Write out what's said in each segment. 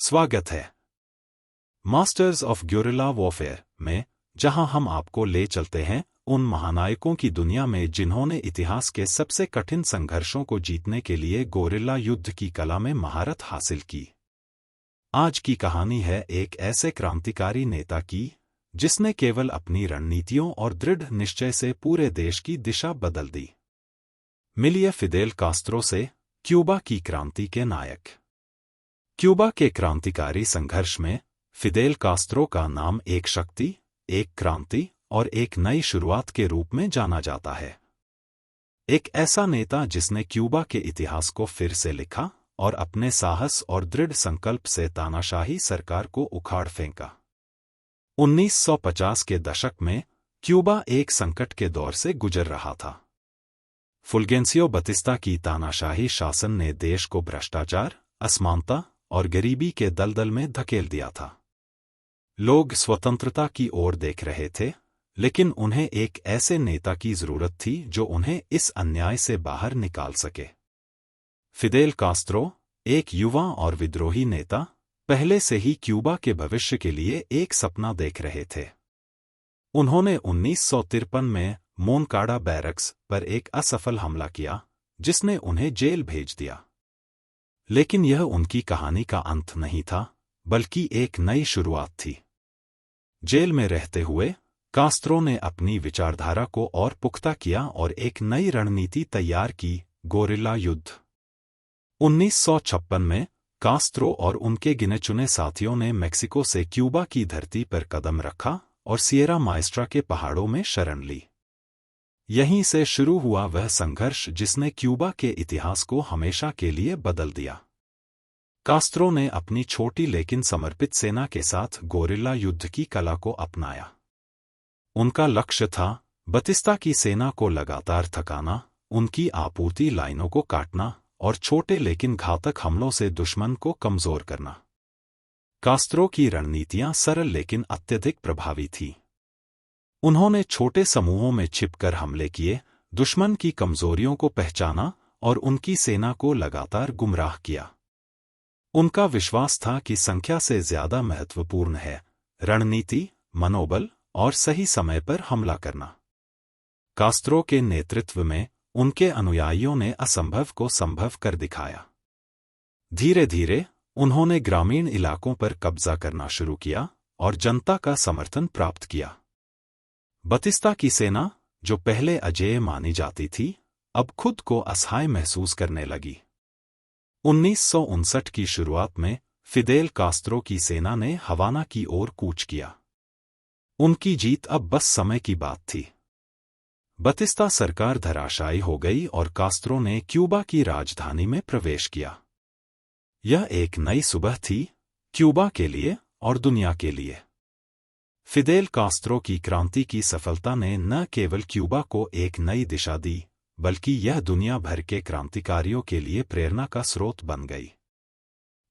स्वागत है masters of ग्योरिल्ला warfare में, जहां हम आपको ले चलते हैं उन महानायकों की दुनिया में जिन्होंने इतिहास के सबसे कठिन संघर्षों को जीतने के लिए गोरिल्ला युद्ध की कला में महारत हासिल की। आज की कहानी है एक ऐसे क्रांतिकारी नेता की जिसने केवल अपनी रणनीतियों और दृढ़ निश्चय से पूरे देश की दिशा बदल दी। मिलिए फिदेल कास्त्रो से, क्यूबा की क्रांति के नायक। क्यूबा के क्रांतिकारी संघर्ष में फिदेल कास्त्रो का नाम एक शक्ति, एक क्रांति और एक नई शुरुआत के रूप में जाना जाता है। एक ऐसा नेता जिसने क्यूबा के इतिहास को फिर से लिखा और अपने साहस और दृढ़ संकल्प से तानाशाही सरकार को उखाड़ फेंका। 1950 के दशक में क्यूबा एक संकट के दौर से गुजर रहा था। फुल्गेंसियो बतिस्ता की तानाशाही शासन ने देश को भ्रष्टाचार, असमानता और गरीबी के दलदल में धकेल दिया था। लोग स्वतंत्रता की ओर देख रहे थे, लेकिन उन्हें एक ऐसे नेता की जरूरत थी जो उन्हें इस अन्याय से बाहर निकाल सके। फिदेल कास्त्रो, एक युवा और विद्रोही नेता, पहले से ही क्यूबा के भविष्य के लिए एक सपना देख रहे थे। उन्होंने 1953 में मोनकाडा बैरक्स पर एक असफल हमला किया, जिसने उन्हें जेल भेज दिया। लेकिन यह उनकी कहानी का अंत नहीं था, बल्कि एक नई शुरुआत थी। जेल में रहते हुए कास्त्रो ने अपनी विचारधारा को और पुख्ता किया और एक नई रणनीति तैयार की, गोरिल्ला युद्ध। 1956 में कास्त्रो और उनके गिने-चुने साथियों ने मेक्सिको से क्यूबा की धरती पर कदम रखा और सिएरा माएस्ट्रा के पहाड़ों में शरण ली। यहीं से शुरू हुआ वह संघर्ष जिसने क्यूबा के इतिहास को हमेशा के लिए बदल दिया। कास्त्रो ने अपनी छोटी लेकिन समर्पित सेना के साथ गोरिल्ला युद्ध की कला को अपनाया। उनका लक्ष्य था बतिस्ता की सेना को लगातार थकाना, उनकी आपूर्ति लाइनों को काटना और छोटे लेकिन घातक हमलों से दुश्मन को कमजोर करना। कास्त्रो की रणनीतियां सरल लेकिन अत्यधिक प्रभावी थीं। उन्होंने छोटे समूहों में छिपकर हमले किए, दुश्मन की कमजोरियों को पहचाना और उनकी सेना को लगातार गुमराह किया। उनका विश्वास था कि संख्या से ज्यादा महत्वपूर्ण है रणनीति, मनोबल और सही समय पर हमला करना। कास्त्रो के नेतृत्व में उनके अनुयायियों ने असंभव को संभव कर दिखाया। धीरे धीरे उन्होंने ग्रामीण इलाकों पर कब्जा करना शुरू किया और जनता का समर्थन प्राप्त किया। बतिस्ता की सेना, जो पहले अजेय मानी जाती थी, अब खुद को असहाय महसूस करने लगी। 1959 की शुरुआत में फिदेल कास्त्रो की सेना ने हवाना की ओर कूच किया। उनकी जीत अब बस समय की बात थी। बतिस्ता सरकार धराशायी हो गई और कास्त्रो ने क्यूबा की राजधानी में प्रवेश किया। यह एक नई सुबह थी, क्यूबा के लिए और दुनिया के लिए। फिदेल कास्त्रो की क्रांति की सफलता ने न केवल क्यूबा को एक नई दिशा दी, बल्कि यह दुनिया भर के क्रांतिकारियों के लिए प्रेरणा का स्रोत बन गई।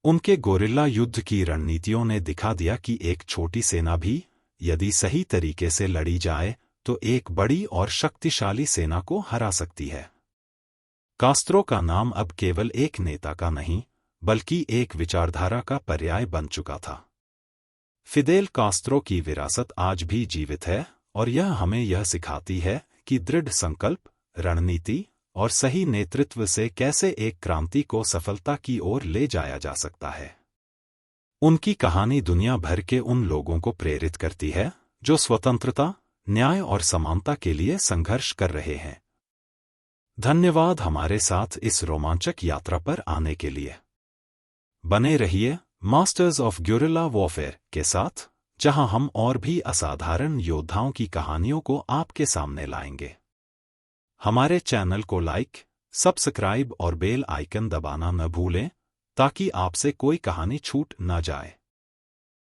उनके गोरिल्ला युद्ध की रणनीतियों ने दिखा दिया कि एक छोटी सेना भी, यदि सही तरीके से लड़ी जाए, तो एक बड़ी और शक्तिशाली सेना को हरा सकती है। कास्त्रो का नाम अब केवल एक नेता का नहीं, बल्कि एक विचारधारा का पर्याय बन चुका था। फिदेल कास्त्रो की विरासत आज भी जीवित है और यह हमें यह सिखाती है कि दृढ़ संकल्प, रणनीति और सही नेतृत्व से कैसे एक क्रांति को सफलता की ओर ले जाया जा सकता है। उनकी कहानी दुनिया भर के उन लोगों को प्रेरित करती है जो स्वतंत्रता, न्याय और समानता के लिए संघर्ष कर रहे हैं। धन्यवाद हमारे साथ इस रोमांचक यात्रा पर आने के लिए। बने रहिए मास्टर्स ऑफ ग्योरिल्ला वॉरफेयर के साथ, जहां हम और भी असाधारण योद्धाओं की कहानियों को आपके सामने लाएंगे। हमारे चैनल को लाइक, सब्सक्राइब और बेल आइकन दबाना न भूलें, ताकि आपसे कोई कहानी छूट न जाए।